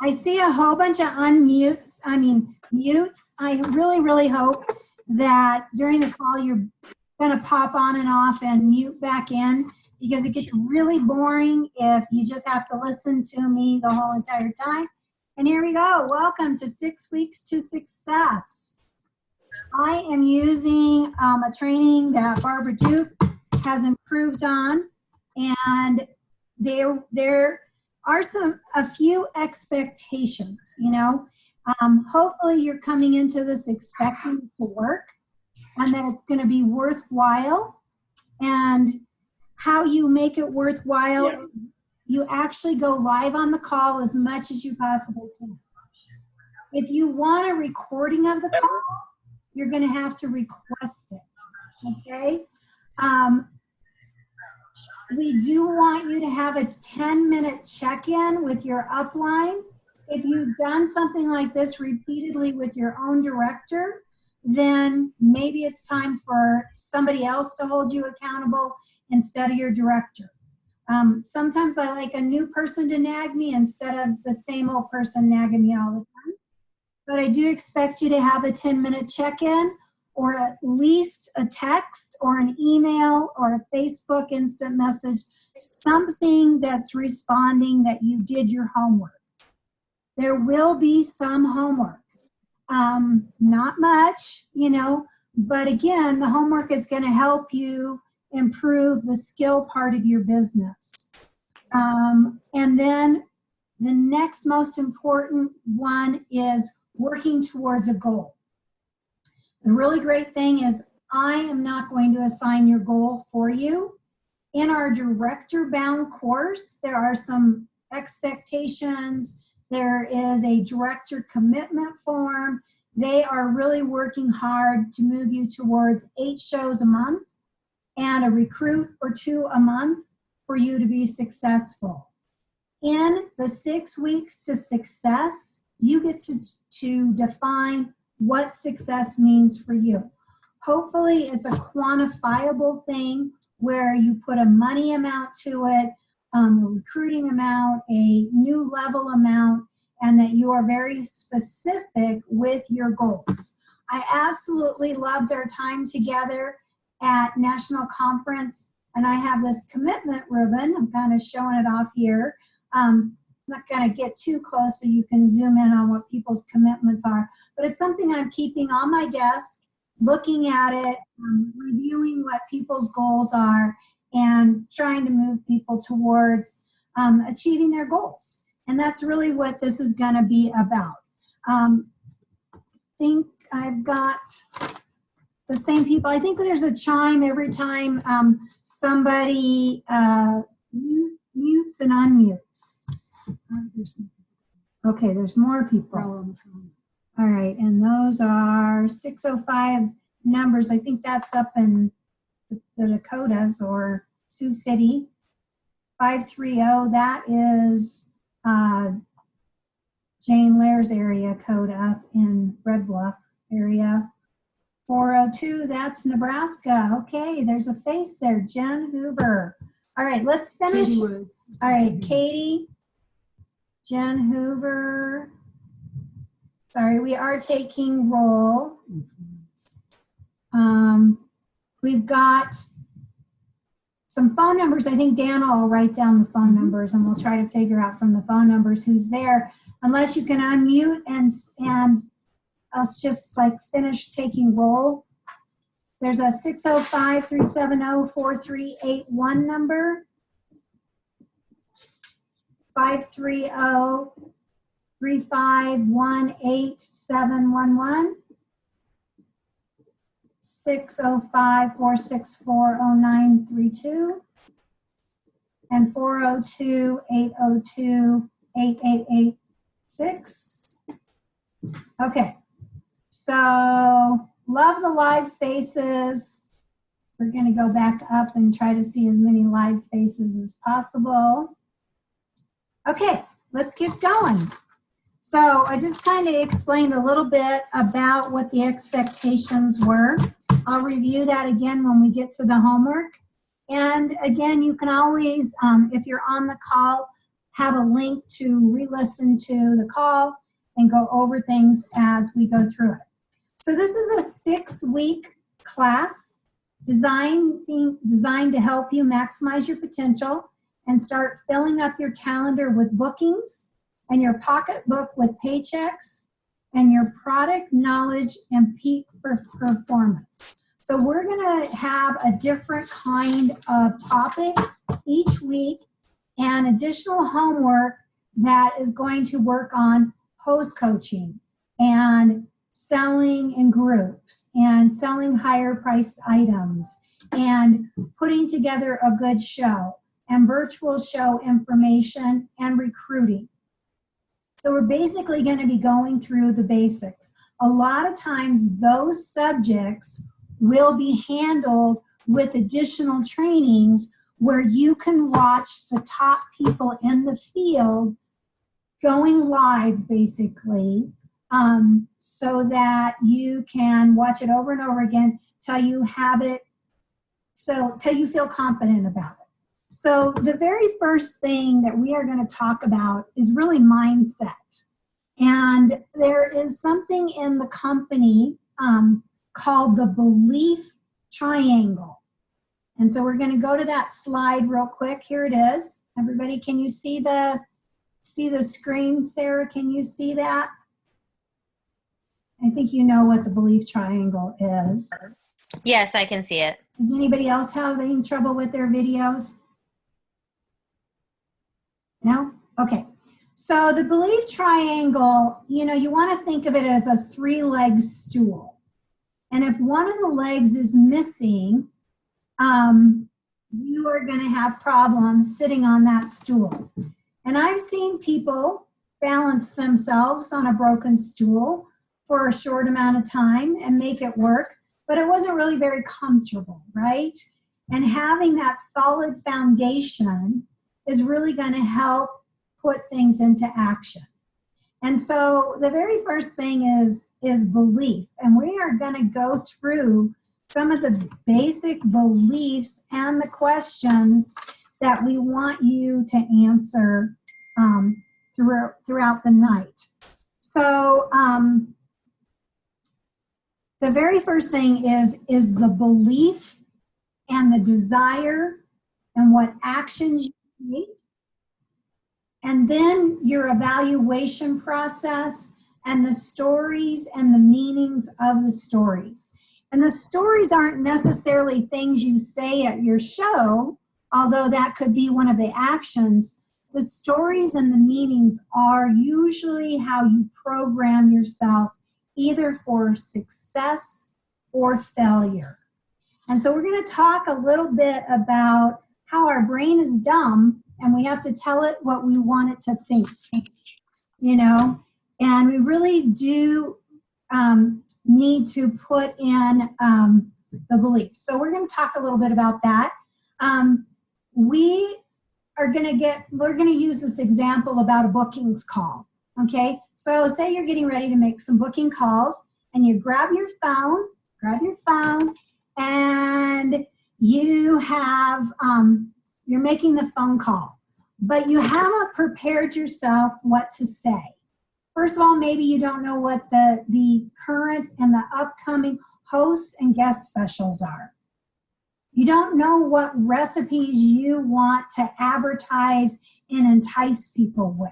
I see a whole bunch of mutes. I really, really hope that during the call you're going to pop on and off and mute back in, because it gets really boring if you just have to listen to me the whole entire time. And here we go. Welcome to 6 Weeks to Success. I am using a training that Barbara Duke has improved on, and there are a few expectations, you know. Hopefully you're coming into this expecting to work and that it's going to be worthwhile. And how you make it worthwhile, you actually go live on the call as much as you possibly can. If you want a recording of the call, you're going to have to request it, okay? We do want you to have a 10-minute check-in with your upline. If you've done something like this repeatedly with your own director, then maybe it's time for somebody else to hold you accountable instead of your director. Sometimes I like a new person to nag me instead of the same old person nagging me all the time. But I do expect you to have a 10-minute check-in, or at least a text or an email or a Facebook instant message, something that's responding that you did your homework. There will be some homework. Not much, you know, but again, the homework is going to help you improve the skill part of your business. And then the next most important one is working towards a goal. The really great thing is I am not going to assign your goal for you. In our director-bound course, there are some expectations. There is a director commitment form. They are really working hard to move you towards 8 shows a month and a recruit or 2 a month for you to be successful. In the 6 weeks to success, you get to define what success means for you. Hopefully it's a quantifiable thing where you put a money amount to it, a recruiting amount, a new level amount, and that you are very specific with your goals. I absolutely loved our time together at National Conference, and I have this commitment ribbon. I'm kind of showing it off here. I'm not going to get too close so you can zoom in on what people's commitments are, but it's something I'm keeping on my desk, looking at it, reviewing what people's goals are, and trying to move people towards achieving their goals. And that's really what this is going to be about. I think I've got the same people. I think there's a chime every time somebody mutes and unmutes. Okay, there's more people. All right, and those are 605 numbers. I think that's up in the Dakotas or Sioux City. 530, that is Jane Lair's area code up in Red Bluff area. 402, that's Nebraska. Okay, there's a face there, Jen Hoover. All right, let's finish. Katie Woods. All right, Katie, Jen Hoover. Sorry, we are taking roll. We've got some phone numbers. I think Dan will write down the phone numbers, and we'll try to figure out from the phone numbers who's there. Unless you can unmute and us just like finish taking roll. There's a 605-370-4381 number. 530-351-8711. 605-464-0932. And 402-802-8886. Okay. So, love the live faces. We're going to go back up and try to see as many live faces as possible. Okay, let's get going. So, I just kind of explained a little bit about what the expectations were. I'll review that again when we get to the homework. And again, you can always, if you're on the call, have a link to re-listen to the call and go over things as we go through it. So this is a 6-week class designed to help you maximize your potential and start filling up your calendar with bookings and your pocketbook with paychecks and your product knowledge and peak performance. So we're going to have a different kind of topic each week and additional homework that is going to work on post-coaching and selling in groups and selling higher priced items and putting together a good show and virtual show information and recruiting. So we're basically going to be going through the basics. A lot of times those subjects will be handled with additional trainings where you can watch the top people in the field going live basically, so that you can watch it over and over again till you have it, so till you feel confident about it. So the very first thing that we are going to talk about is really mindset. And there is something in the company called the belief triangle. And so we're going to go to that slide real quick. Here it is. Everybody, can you see the screen? Sarah, can you see that? I think you know what the belief triangle is. Yes, I can see it. Does anybody else have any trouble with their videos? No? Okay. So the belief triangle, you want to think of it as a 3-leg stool. And if one of the legs is missing, you are going to have problems sitting on that stool. And I've seen people balance themselves on a broken stool for a short amount of time and make it work, but it wasn't really very comfortable, right? And having that solid foundation is really going to help put things into action. And so the very first thing is belief. And we are going to go through some of the basic beliefs and the questions that we want you to answer throughout the night. So the very first thing is the belief and the desire and what actions you take. And then your evaluation process and the stories and the meanings of the stories. And the stories aren't necessarily things you say at your show, although that could be one of the actions. The stories and the meanings are usually how you program yourself either for success or failure. And so we're going to talk a little bit about how our brain is dumb and we have to tell it what we want it to think, and we really do need to put in the beliefs. So we're going to talk a little bit about that. We're going to use this example about a bookings call. Okay, so say you're getting ready to make some booking calls and you grab your phone, and you have, you're making the phone call, but you haven't prepared yourself what to say. First of all, maybe you don't know what the current and the upcoming hosts and guest specials are. You don't know what recipes you want to advertise and entice people with.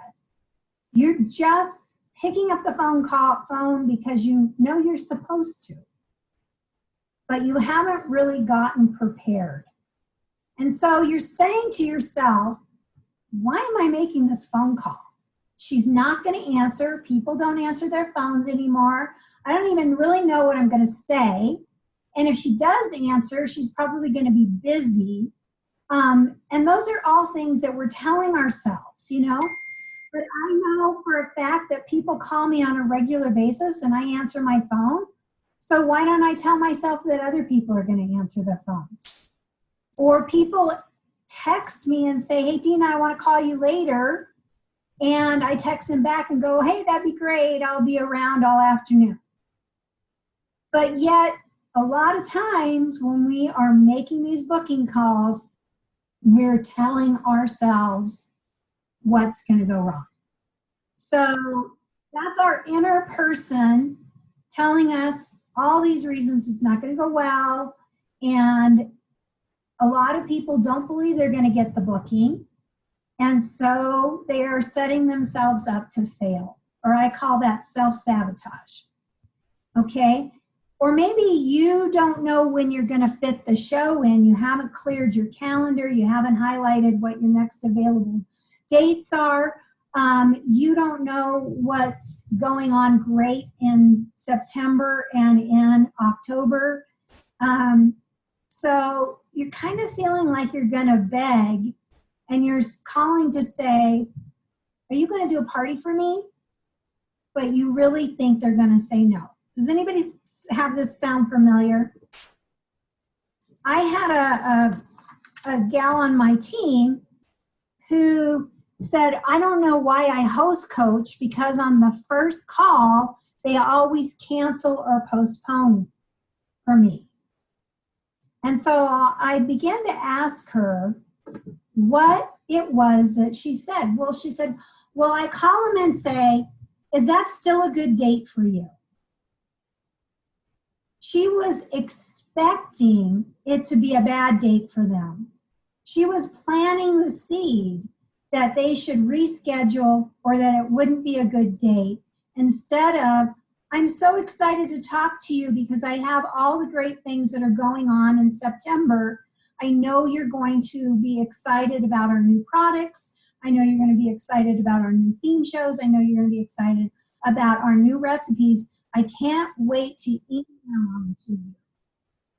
You're just picking up the phone because you know you're supposed to, but you haven't really gotten prepared. And so you're saying to yourself, why am I making this phone call? She's not going to answer. People don't answer their phones anymore. I don't even really know what I'm going to say. And if she does answer, she's probably going to be busy. And those are all things that we're telling ourselves, But I know for a fact that people call me on a regular basis and I answer my phone. So why don't I tell myself that other people are going to answer their phones? Or people text me and say, hey, Dina, I want to call you later. And I text them back and go, hey, that'd be great. I'll be around all afternoon. But yet, a lot of times when we are making these booking calls, we're telling ourselves what's going to go wrong. So that's our inner person telling us all these reasons it's not going to go well. And a lot of people don't believe they're going to get the booking. And so they are setting themselves up to fail. Or I call that self-sabotage. Okay? Or maybe you don't know when you're going to fit the show in. You haven't cleared your calendar. You haven't highlighted what your next available dates are. You don't know what's going on great in September and in October. So you're kind of feeling like you're going to beg, and you're calling to say, are you going to do a party for me? But you really think they're going to say no. Does anybody have this sound familiar? I had a gal on my team who said, I don't know why I host coach, because on the first call, they always cancel or postpone for me. And so I began to ask her what it was that she said. Well, she said, well, I call them and say, is that still a good date for you? She was expecting it to be a bad date for them. She was planting the seed that they should reschedule or that it wouldn't be a good date, instead of, I'm so excited to talk to you because I have all the great things that are going on in September. I know you're going to be excited about our new products. I know you're going to be excited about our new theme shows. I know you're going to be excited about our new recipes. I can't wait to email them to you.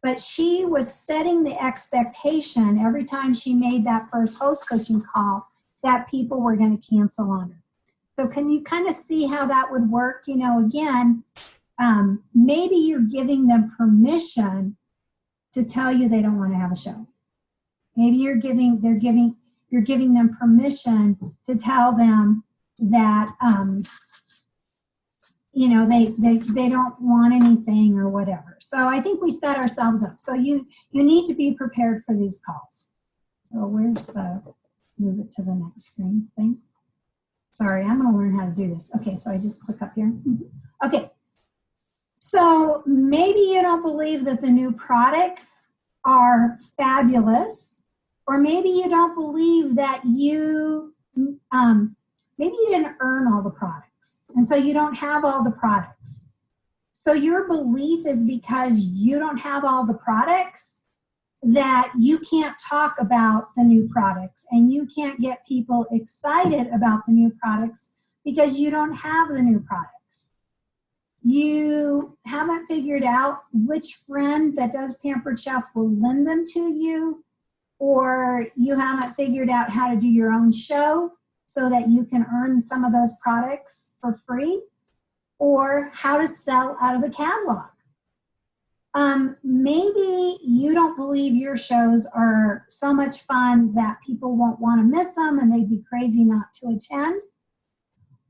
But she was setting the expectation every time she made that first host coaching call that people were going to cancel on her. So can you kind of see how that would work? You know, again, maybe you're giving them permission to tell you they don't want to have a show. Maybe you're giving them permission to tell them that, you know, they don't want anything or whatever. So I think we set ourselves up. So you need to be prepared for these calls. So where's the, move it to the next screen thing. Sorry, I'm going to learn how to do this. Okay, so I just click up here. Okay, so maybe you don't believe that the new products are fabulous, or maybe you don't believe that you, maybe you didn't earn all the products, and so you don't have all the products. So your belief is because you don't have all the products that you can't talk about the new products, and you can't get people excited about the new products because you don't have the new products. You haven't figured out which friend that does Pampered Chef will lend them to you, or you haven't figured out how to do your own show so that you can earn some of those products for free, or how to sell out of the catalog. Maybe you don't believe your shows are so much fun that people won't want to miss them and they'd be crazy not to attend.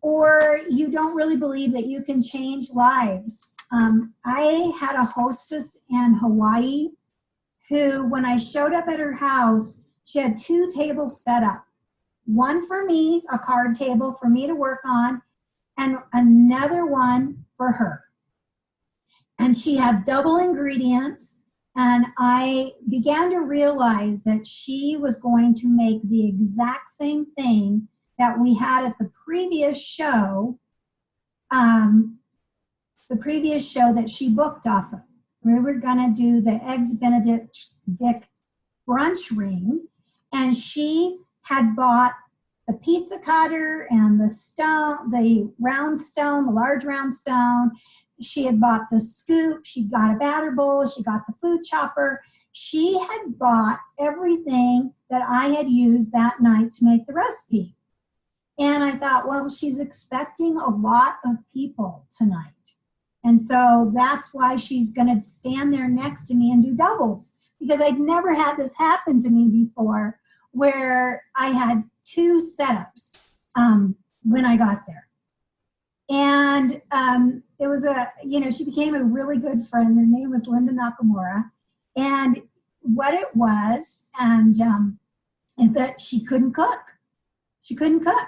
Or you don't really believe that you can change lives. I had a hostess in Hawaii who, when I showed up at her house, she had 2 tables set up. One for me, a card table for me to work on, and another one for her. And she had double ingredients, and I began to realize that she was going to make the exact same thing that we had at the previous show that she booked off of. We were going to do the Eggs Benedict brunch ring, and she had bought the pizza cutter and the stone, the round stone, the large round stone. She had bought the scoop, she got a batter bowl, she got the food chopper. She had bought everything that I had used that night to make the recipe. And I thought, well, she's expecting a lot of people tonight. And so that's why she's going to stand there next to me and do doubles, because I'd never had this happen to me before, where I had 2 setups when I got there. And it was she became a really good friend. Her name was Linda Nakamura. And what it was, is that she couldn't cook. She couldn't cook.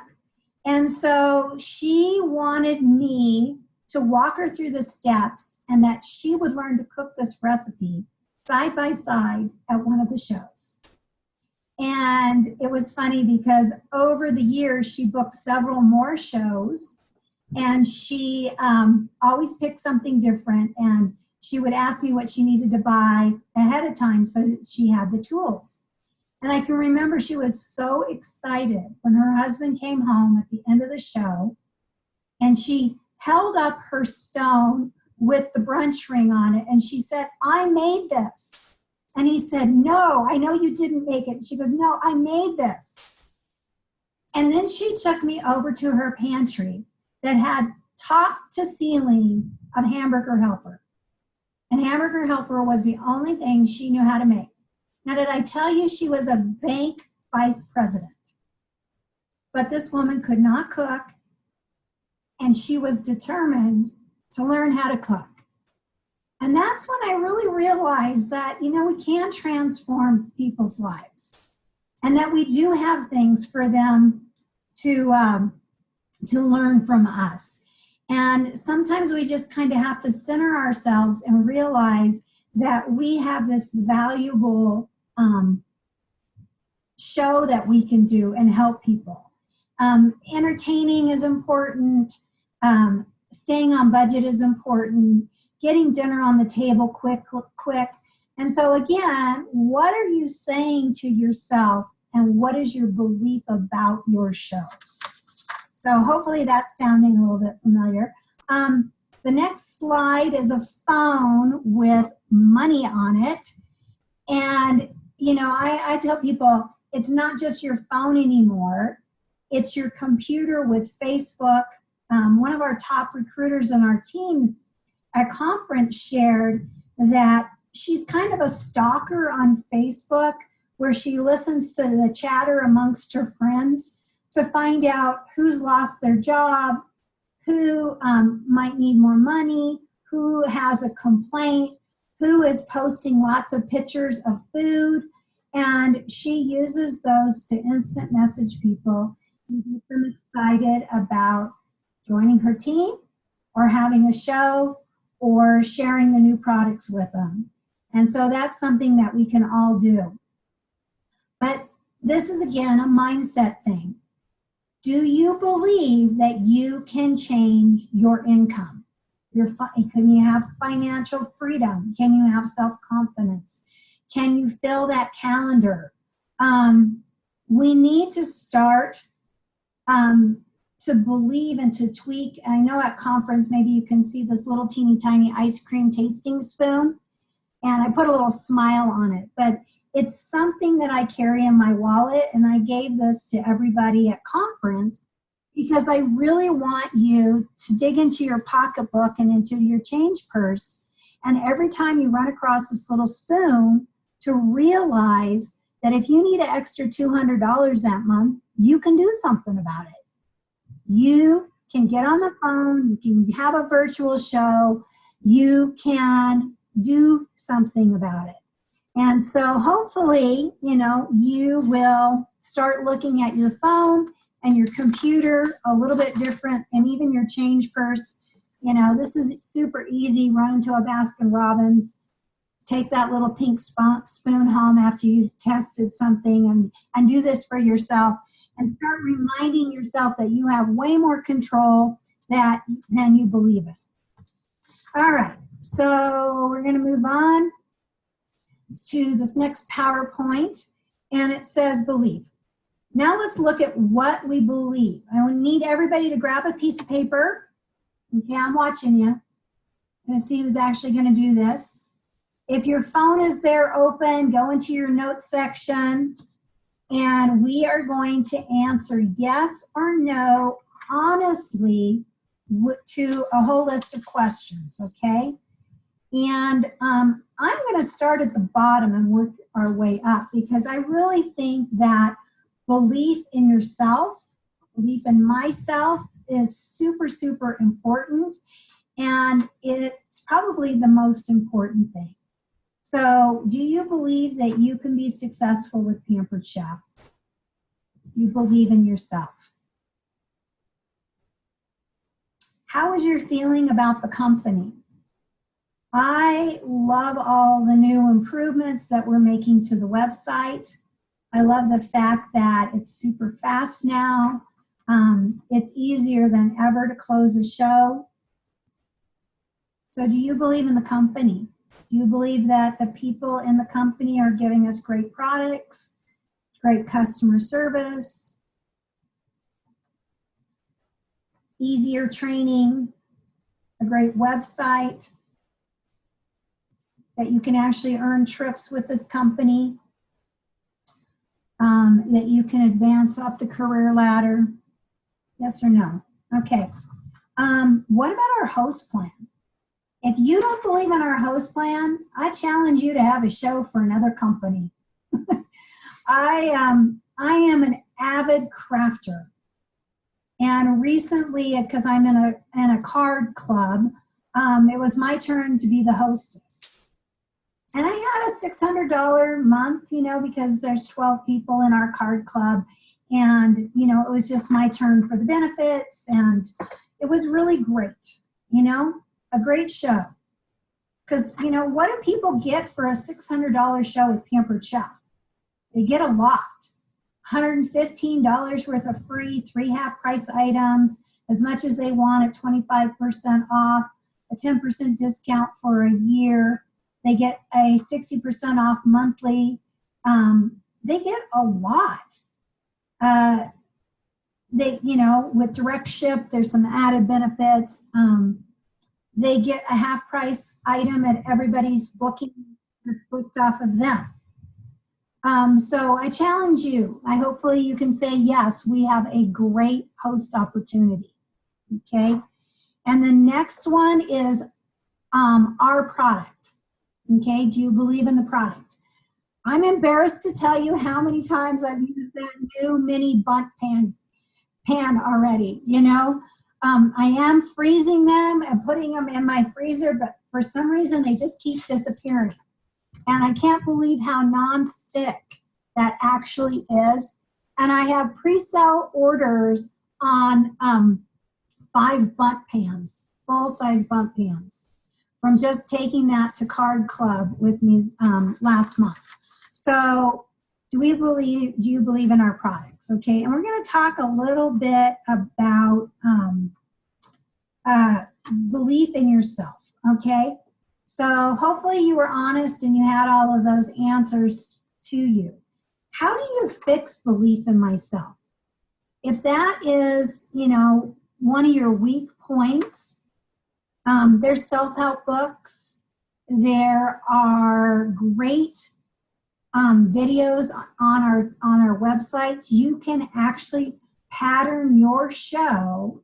And so she wanted me to walk her through the steps and that she would learn to cook this recipe side by side at one of the shows. And it was funny because over the years, she booked several more shows, and she always picked something different. And she would ask me what she needed to buy ahead of time so that she had the tools. And I can remember she was so excited when her husband came home at the end of the show, and she held up her stone with the brunch ring on it, and she said, "I made this." And he said, "No, I know you didn't make it." She goes, "No, I made this." And then she took me over to her pantry that had top to ceiling of Hamburger Helper. And Hamburger Helper was the only thing she knew how to make. Now, did I tell you she was a bank vice president? But this woman could not cook, and she was determined to learn how to cook. And that's when I really realized that, we can transform people's lives, and that we do have things for them to learn from us. And sometimes we just kind of have to center ourselves and realize that we have this valuable show that we can do and help people. Entertaining is important. Staying on budget is important. Getting dinner on the table quick. And so again, what are you saying to yourself, and what is your belief about your shows? So hopefully that's sounding a little bit familiar. The next slide is a phone with money on it. And, I tell people it's not just your phone anymore. It's your computer with Facebook. One of our top recruiters in our team at conference shared that she's kind of a stalker on Facebook, where she listens to the chatter amongst her friends to find out who's lost their job, who might need more money, who has a complaint, who is posting lots of pictures of food. And she uses those to instant message people and get them excited about joining her team or having a show or sharing the new products with them. And so that's something that we can all do. But this is, again, a mindset thing. Do you believe that you can change your income? Can you have financial freedom? Can you have self-confidence? Can you fill that calendar? We need to start to believe and to tweak. I know at conference, maybe you can see this little teeny tiny ice cream tasting spoon, and I put a little smile on it, but it's something that I carry in my wallet, and I gave this to everybody at conference because I really want you to dig into your pocketbook and into your change purse, and every time you run across this little spoon, to realize that if you need an extra $200 that month, you can do something about it. You can get on the phone, you can have a virtual show, you can do something about it. And so hopefully, you will start looking at your phone and your computer a little bit different, and even your change purse. This is super easy. Run into a Baskin Robbins, take that little pink spoon home after you've tested something, and do this for yourself. And start reminding yourself that you have way more control than you believe it. All right, so we're going to move on to this next PowerPoint, and it says belief. Now let's look at what we believe. I would need everybody to grab a piece of paper. Okay, I'm watching you. I'm going to see who's actually going to do this. If your phone is there open, go into your notes section. And we are going to answer yes or no, honestly, to a whole list of questions, okay? And I'm going to start at the bottom and work our way up, because I really think that belief in yourself, belief in myself is super, super important. And it's probably the most important thing. So do you believe that you can be successful with Pampered Chef? you believe in yourself. How is your feeling about the company? I love all the new improvements that we're making to the website. I love the fact that it's super fast now. It's easier than ever to close a show. So do you believe in the company? Do you believe that the people in the company are giving us great products, great customer service, easier training, a great website, that you can actually earn trips with this company, that you can advance up the career ladder? Yes or no? Okay. What about our host plan? If you don't believe in our host plan, I challenge you to have a show for another company. I am an avid crafter. And recently, because I'm in a card club, it was my turn to be the hostess. And I had a $600 month, because there's 12 people in our card club. And, it was just my turn for the benefits. And it was really great, a great show. Because, what do people get for a $600 show with Pampered Chef? They get a lot. $115 worth of free 3 half-price items, as much as they want at 25% off, a 10% discount for a year. They get a 60% off monthly. They get a lot. With direct ship, there's some added benefits. They get a half-price item at everybody's booking that's booked off of them. So I challenge you. Hopefully you can say, yes, we have a great host opportunity. Okay. And the next one is our product. Okay. Do you believe in the product? I'm embarrassed to tell you how many times I've used that new mini Bundt pan already. I am freezing them and putting them in my freezer, but for some reason they just keep disappearing. And I can't believe how non-stick that actually is. And I have pre-sale orders on 5 Bundt pans, full-size Bundt pans, from just taking that to Card Club with me last month. So do you believe in our products? Okay, and we're going to talk a little bit about belief in yourself, okay? So hopefully you were honest and you had all of those answers to you. How do you fix belief in myself? If that is, one of your weak points, there's self-help books. There are great videos on our websites. You can actually pattern your show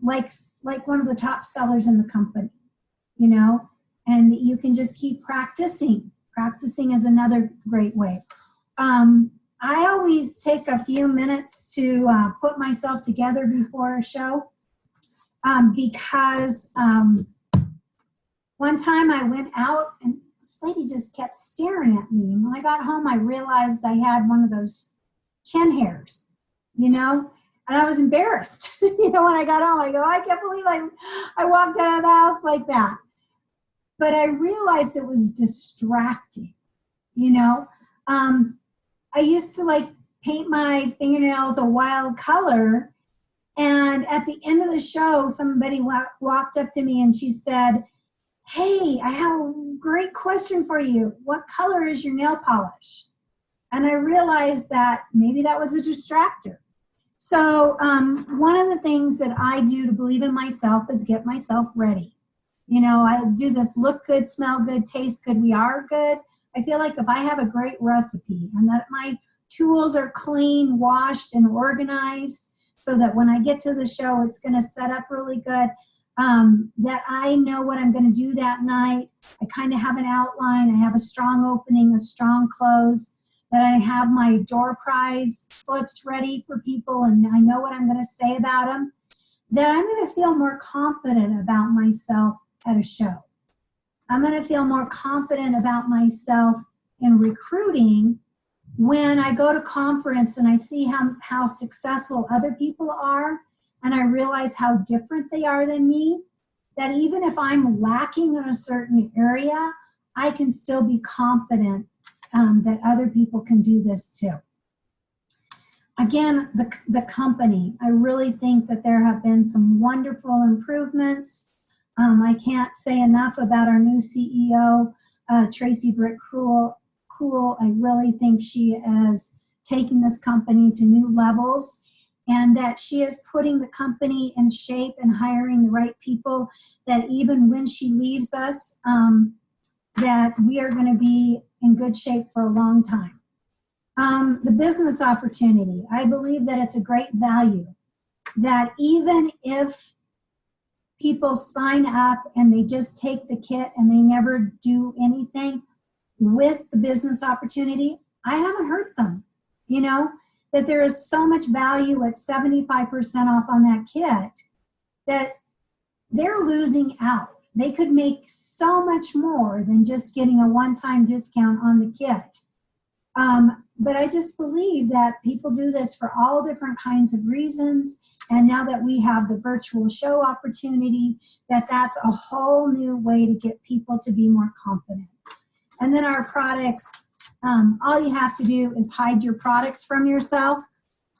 like one of the top sellers in the company. And you can just keep practicing. Practicing is another great way. I always take a few minutes to put myself together before a show because one time I went out and this lady just kept staring at me. And when I got home, I realized I had one of those chin hairs, and I was embarrassed. When I got home, I go, I can't believe I walked out of the house like that. But I realized it was distracting, I used to paint my fingernails a wild color. And at the end of the show, somebody walked up to me and she said, hey, I have a great question for you. What color is your nail polish? And I realized that maybe that was a distractor. So one of the things that I do to believe in myself is get myself ready. I do this look good, smell good, taste good, we are good. I feel like if I have a great recipe and that my tools are clean, washed, and organized so that when I get to the show, it's going to set up really good, that I know what I'm going to do that night. I kind of have an outline. I have a strong opening, a strong close, that I have my door prize slips ready for people and I know what I'm going to say about them, that I'm going to feel more confident about myself at a show. I'm going to feel more confident about myself in recruiting when I go to conference and I see how successful other people are, and I realize how different they are than me, that even if I'm lacking in a certain area, I can still be confident that other people can do this too. Again, the company, I really think that there have been some wonderful improvements. I can't say enough about our new CEO, Tracy Britt Cool. I really think she is taking this company to new levels, and that she is putting the company in shape and hiring the right people, that even when she leaves us, that we are going to be in good shape for a long time. The business opportunity, I believe that it's a great value, that even if people sign up and they just take the kit and they never do anything with the business opportunity, I haven't hurt them, you know, that there is so much value at 75% off on that kit that they're losing out. They could make so much more than just getting a one-time discount on the kit. But I just believe that people do this for all different kinds of reasons. And now that we have the virtual show opportunity, that's a whole new way to get people to be more confident. And then our products, all you have to do is hide your products from yourself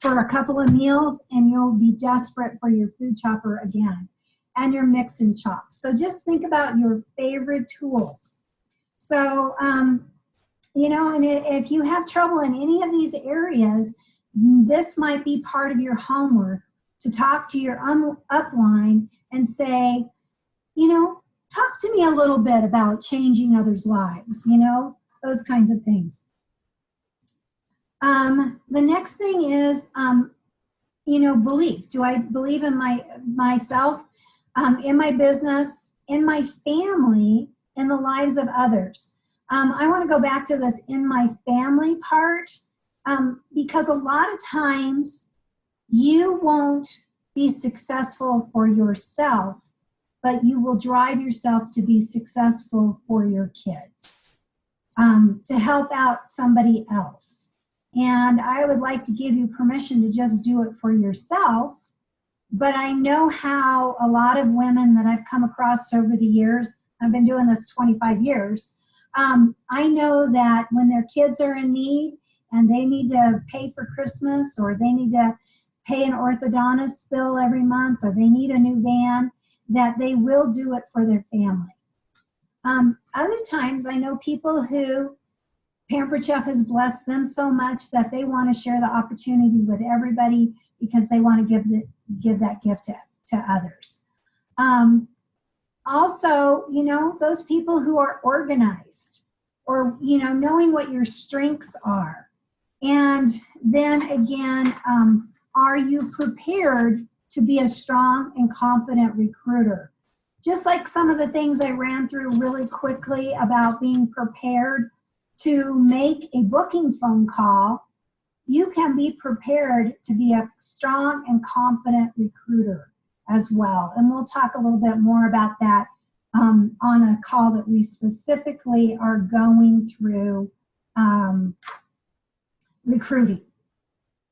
for a couple of meals, and you'll be desperate for your food chopper again, and your mix and chop. So just think about your favorite tools. So, you know, and if you have trouble in any of these areas, this might be part of your homework, to talk to your upline and say, you know, talk to me a little bit about changing others' lives, you know, those kinds of things. The next thing is, you know, belief. Do I believe in myself, in my business, in my family, in the lives of others? I want to go back to this in my family part, because a lot of times you won't be successful for yourself, but you will drive yourself to be successful for your kids, to help out somebody else. And I would like to give you permission to just do it for yourself. But I know how a lot of women that I've come across over the years, I've been doing this 25 years, I know that when their kids are in need and they need to pay for Christmas, or they need to pay an orthodontist bill every month, or they need a new van, that they will do it for their family. Other times I know people who Pampered Chef has blessed them so much that they want to share the opportunity with everybody because they want to give that gift to others. Also, you know, those people who are organized, or, you know, knowing what your strengths are. And then again, are you prepared to be a strong and confident recruiter? Just like some of the things I ran through really quickly about being prepared to make a booking phone call, you can be prepared to be a strong and confident recruiter as well. And we'll talk a little bit more about that on a call that we specifically are going through recruiting.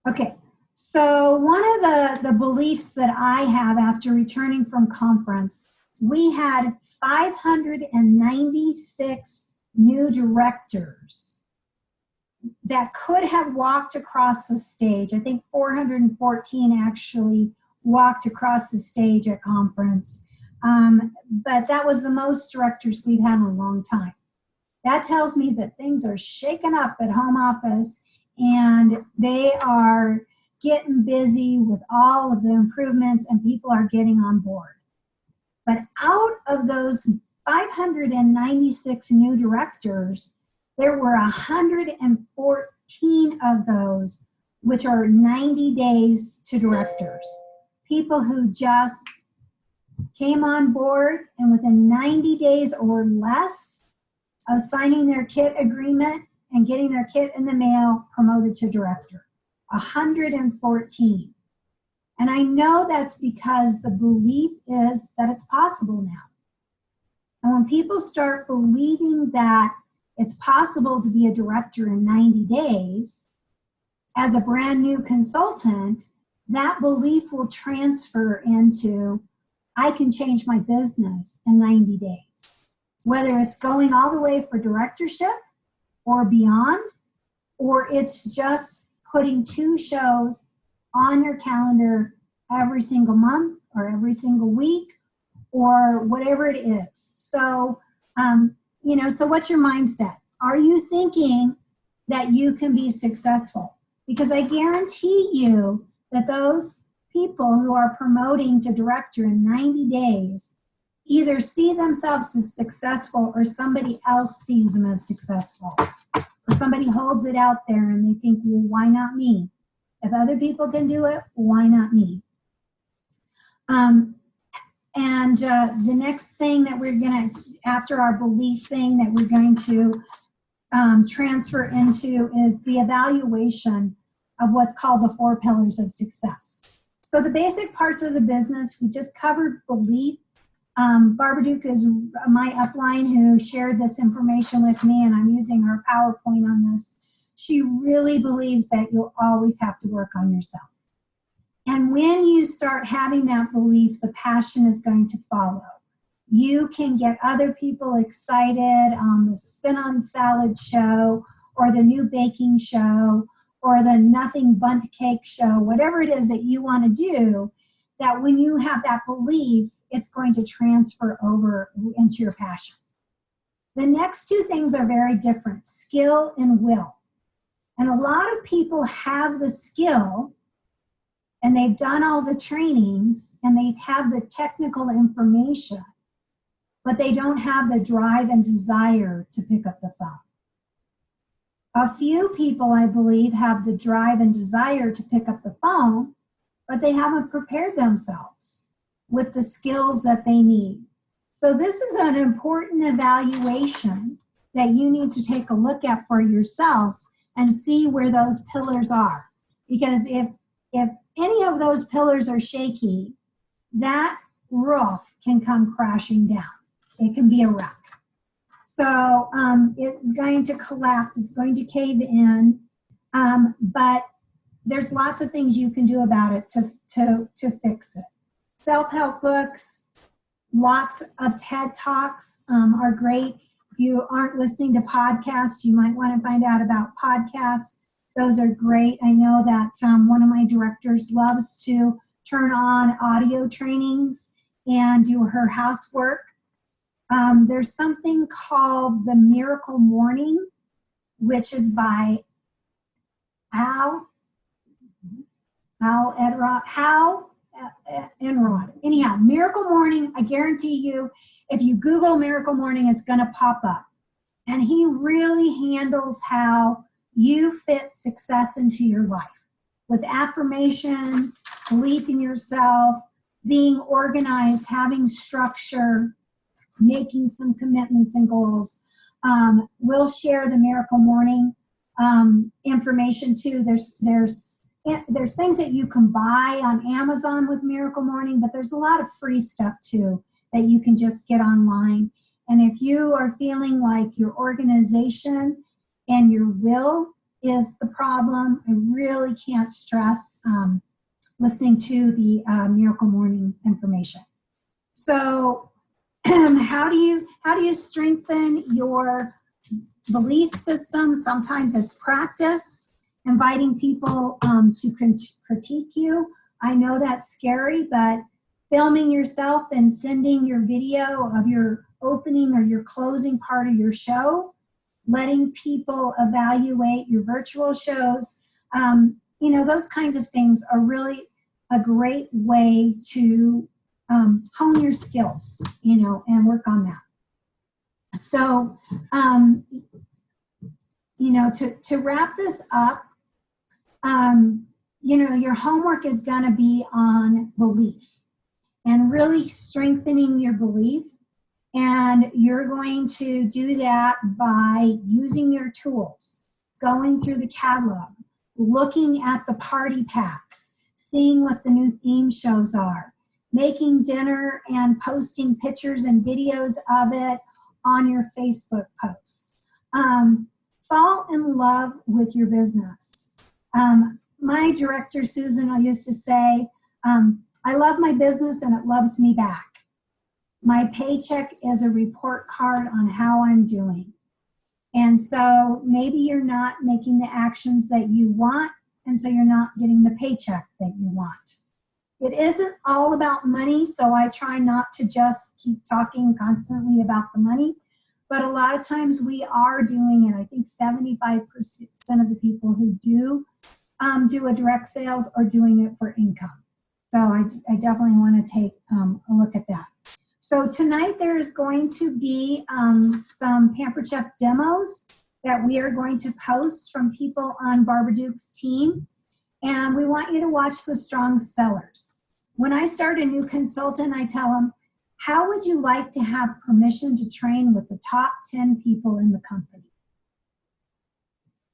Okay, so one of the beliefs that I have after returning from conference, we had 596 new directors that could have walked across the stage. I think 414 actually walked across the stage at conference. But that was the most directors we've had in a long time. That tells me that things are shaken up at home office, and they are getting busy with all of the improvements, and people are getting on board. But out of those 596 new directors, there were 114 of those which are 90 days to directors. People who just came on board and within 90 days or less of signing their kit agreement and getting their kit in the mail, promoted to director. 114. And I know that's because the belief is that it's possible now. And when people start believing that it's possible to be a director in 90 days. As a brand new consultant, that belief will transfer into, I can change my business in 90 days. Whether it's going all the way for directorship or beyond, or it's just putting 2 shows on your calendar every single month or every single week or whatever it is. So, so what's your mindset? Are you thinking that you can be successful? Because I guarantee you that those people who are promoting to director in 90 days either see themselves as successful or somebody else sees them as successful. Or somebody holds it out there and they think, well, why not me? If other people can do it, why not me? The next thing that we're going to, after our belief thing that we're going to transfer into is the evaluation of what's called the 4 pillars of success. So the basic parts of the business, we just covered belief. Barbara Duke is my upline who shared this information with me, and I'm using her PowerPoint on this. She really believes that you'll always have to work on yourself. And when you start having that belief, the passion is going to follow. You can get other people excited on the Spin on Salad show or the new baking show or the Nothing Bundt Cake show, whatever it is that you want to do, that when you have that belief, it's going to transfer over into your passion. The next 2 things are very different, skill and will. And a lot of people have the skill and they've done all the trainings and they have the technical information, but they don't have the drive and desire to pick up the phone. A few people, I believe, have the drive and desire to pick up the phone, but they haven't prepared themselves with the skills that they need. So this is an important evaluation that you need to take a look at for yourself and see where those pillars are. Because if any of those pillars are shaky, that roof can come crashing down. It can be a wreck. So it's going to collapse, it's going to cave in, but there's lots of things you can do about it to fix it. Self-help books, lots of TED Talks are great. If you aren't listening to podcasts, you might want to find out about podcasts. Those are great. I know that one of my directors loves to turn on audio trainings and do her housework. There's something called The Miracle Morning, which is by Hal Elrod. Anyhow, Miracle Morning, I guarantee you, if you Google Miracle Morning, it's going to pop up. And he really handles how you fit success into your life with affirmations, belief in yourself, being organized, having structure, making some commitments and goals. We'll share the Miracle Morning information too. There's things that you can buy on Amazon with Miracle Morning, but there's a lot of free stuff too that you can just get online. And if you are feeling like your organization and your will is the problem, I really can't stress listening to the Miracle Morning information. So how do you strengthen your belief system? Sometimes it's practice, inviting people to critique you. I know that's scary, but filming yourself and sending your video of your opening or your closing part of your show, letting people evaluate your virtual shows, those kinds of things are really a great way to hone your skills, and work on that. So, to wrap this up, your homework is going to be on belief and really strengthening your belief. And you're going to do that by using your tools, going through the catalog, looking at the party packs, seeing what the new theme shows are, making dinner and posting pictures and videos of it on your Facebook posts. Fall in love with your business. My director, Susan, used to say, I love my business and it loves me back. My paycheck is a report card on how I'm doing. And so maybe you're not making the actions that you want, and so you're not getting the paycheck that you want. It isn't all about money, so I try not to just keep talking constantly about the money. But a lot of times we are doing it. I think 75% of the people who do a direct sales are doing it for income. So I definitely want to take a look at that. So tonight there's going to be some Pampered Chef demos that we are going to post from people on Barbara Duke's team. And we want you to watch the strong sellers. When I start a new consultant, I tell them, how would you like to have permission to train with the top 10 people in the company?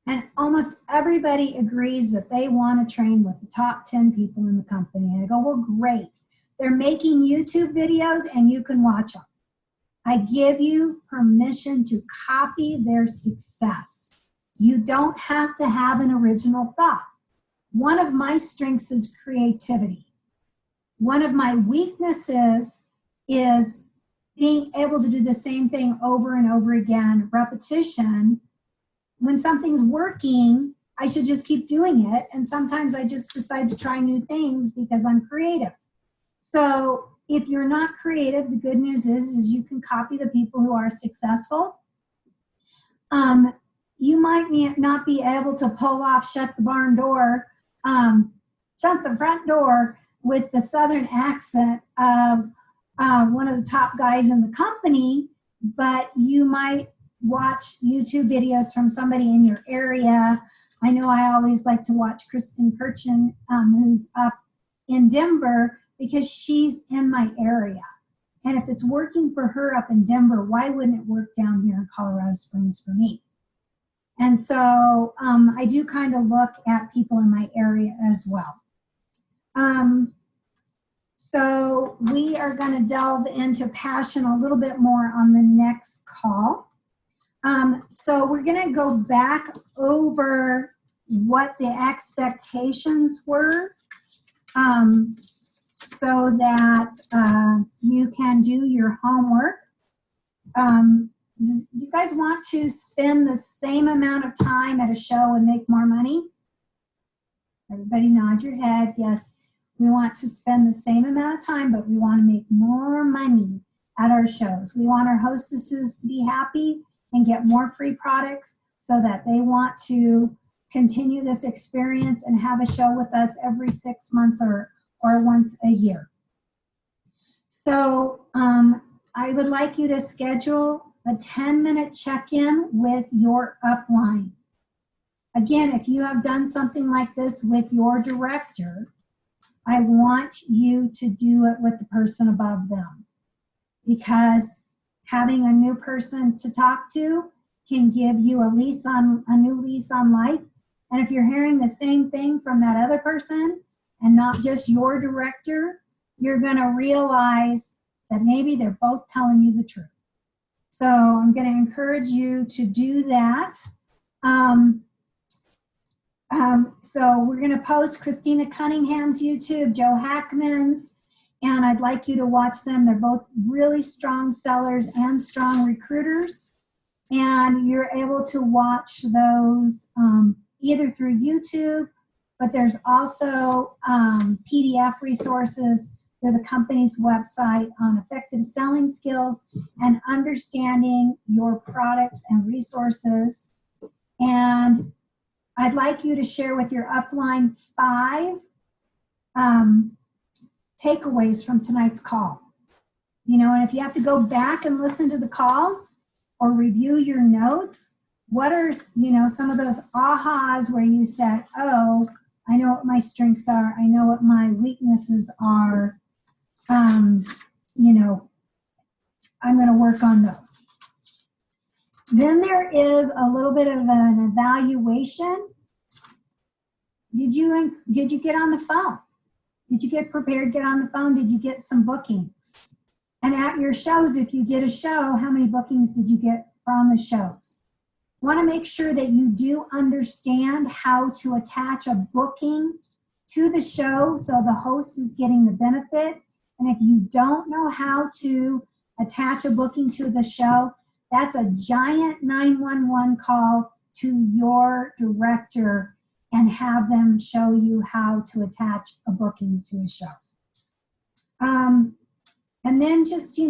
And almost everybody agrees that they want to train with the top 10 people in the company. And I go, well, great. They're making YouTube videos and you can watch them. I give you permission to copy their success. You don't have to have an original thought. One of my strengths is creativity. One of my weaknesses is being able to do the same thing over and over again, repetition. When something's working, I should just keep doing it. And sometimes I just decide to try new things because I'm creative. So if you're not creative, the good news is you can copy the people who are successful. You might not be able to pull off shut the barn door, shut the front door with the Southern accent of one of the top guys in the company, but you might watch YouTube videos from somebody in your area. I know I always like to watch Kristen Kirchen, who's up in Denver, because she's in my area. And if it's working for her up in Denver, why wouldn't it work down here in Colorado Springs for me? And so I do kind of look at people in my area as well. So we are going to delve into passion a little bit more on the next call. So we're going to go back over what the expectations were so that you can do your homework. You guys want to spend the same amount of time at a show and make more money? Everybody nod your head. Yes, we want to spend the same amount of time, but we want to make more money at our shows. We want our hostesses to be happy and get more free products so that they want to continue this experience and have a show with us every 6 months or once a year. So I would like you to schedule a 10-minute check-in with your upline. Again, if you have done something like this with your director, I want you to do it with the person above them, because having a new person to talk to can give you a new lease on life. And if you're hearing the same thing from that other person and not just your director, you're going to realize that maybe they're both telling you the truth. So I'm going to encourage you to do that. So we're going to post Christina Cunningham's YouTube, Joe Hackman's, and I'd like you to watch them. They're both really strong sellers and strong recruiters. And you're able to watch those either through YouTube, but there's also PDF resources through the company's website on effective selling skills and understanding your products and resources. And I'd like you to share with your upline 5 takeaways from tonight's call. You know, and if you have to go back and listen to the call or review your notes, what are, you know, some of those ahas where you said, oh, I know what my strengths are, I know what my weaknesses are, you know, I'm going to work on those. Then there is a little bit of an evaluation. Did you get on the phone? Did you get prepared, get on the phone? Did you get some bookings? And at your shows, if you did a show, how many bookings did you get from the shows? want to make sure that you do understand how to attach a booking to the show so the host is getting the benefit. And if you don't know how to attach a booking to the show, that's a giant 911 call to your director and have them show you how to attach a booking to a show. And then just,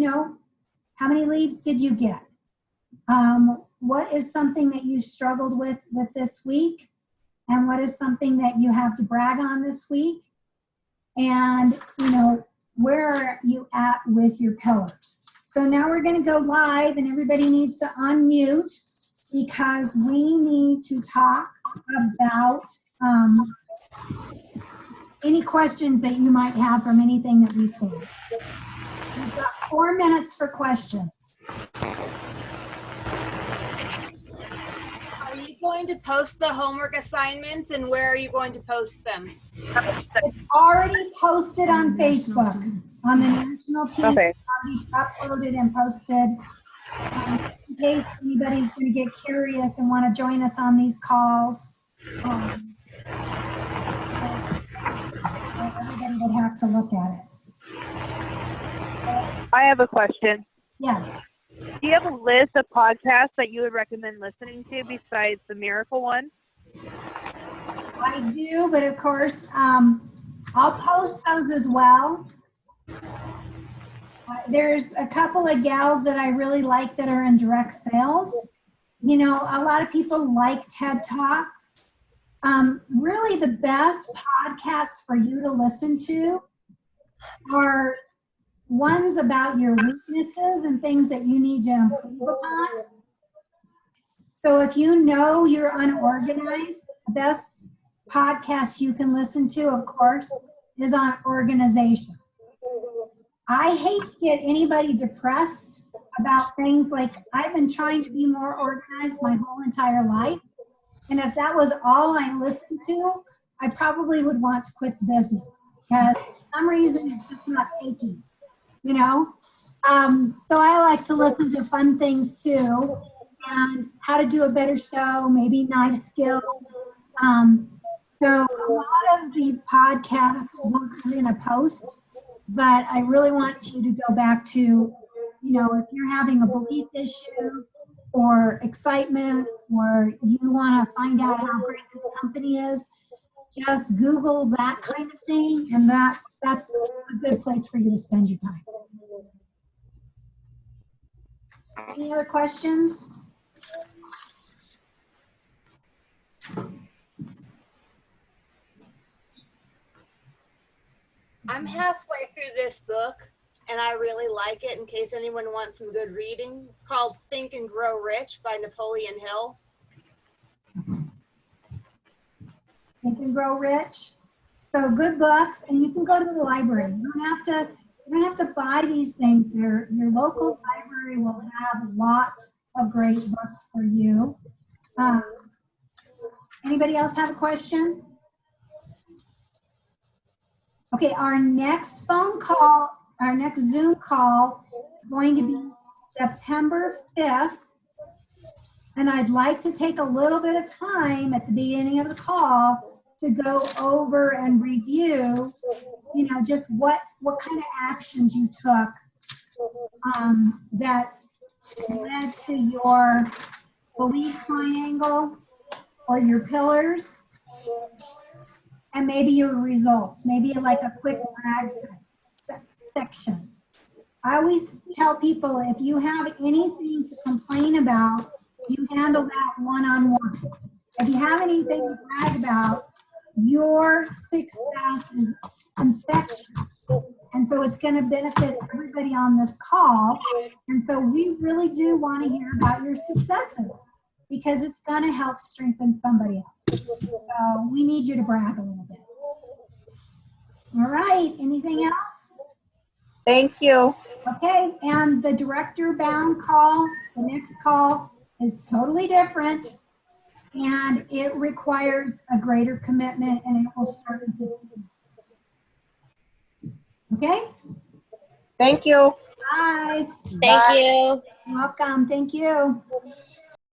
how many leads did you get? What is something that you struggled with this week? And what is something that you have to brag on this week? And, where are you at with your pillars? So now we're going to go live, and everybody needs to unmute because we need to talk about any questions that you might have from anything that we see. We've got 4 minutes for questions. Are you going to post the homework assignments, and where are you going to post them? It's already posted on Facebook, on the national team. Okay. It's already uploaded and posted. In case anybody's going to get curious and want to join us on these calls, everybody would have to look at it. I have a question. Yes. Do you have a list of podcasts that you would recommend listening to besides the Miracle one? I do, but of course, I'll post those as well. There's a couple of gals that I really like that are in direct sales. A lot of people like TED Talks. Really the best podcasts for you to listen to are ones about your weaknesses and things that you need to improve upon. So if you know you're unorganized, the best podcast you can listen to, of course, is on organization. I hate to get anybody depressed about things like I've been trying to be more organized my whole entire life. And if that was all I listened to, I probably would want to quit the business because for some reason it's just not taking. So I like to listen to fun things too, and how to do a better show, maybe knife skills. So a lot of the podcasts we're going to post, but I really want you to go back to, if you're having a belief issue or excitement, or you want to find out how great this company is, just Google that kind of thing, and that's a good place for you to spend your time. Any other questions? I'm halfway through this book, and I really like it in case anyone wants some good reading. It's called Think and Grow Rich by Napoleon Hill. Think and Grow Rich. So good books, and you can go to the library. You don't have to buy these things. Your local library will have lots of great books for you. Anybody else have a question? Okay, our next Zoom call is going to be September 5th. And I'd like to take a little bit of time at the beginning of the call to go over and review, just what kind of actions you took that led to your belief triangle or your pillars, and maybe your results, maybe like a quick brag section. I always tell people, if you have anything to complain about, you handle that one-on-one. If you have anything to brag about, your success is infectious. And so it's going to benefit everybody on this call. And so we really do want to hear about your successes because it's going to help strengthen somebody else. So we need you to brag a little bit. All right. Anything else? Thank you. Okay. And the director bound call, the next call is totally different. And it requires a greater commitment, and it will start in 15 minutes. Okay? Thank you. Bye. Thank you. Welcome. Thank you.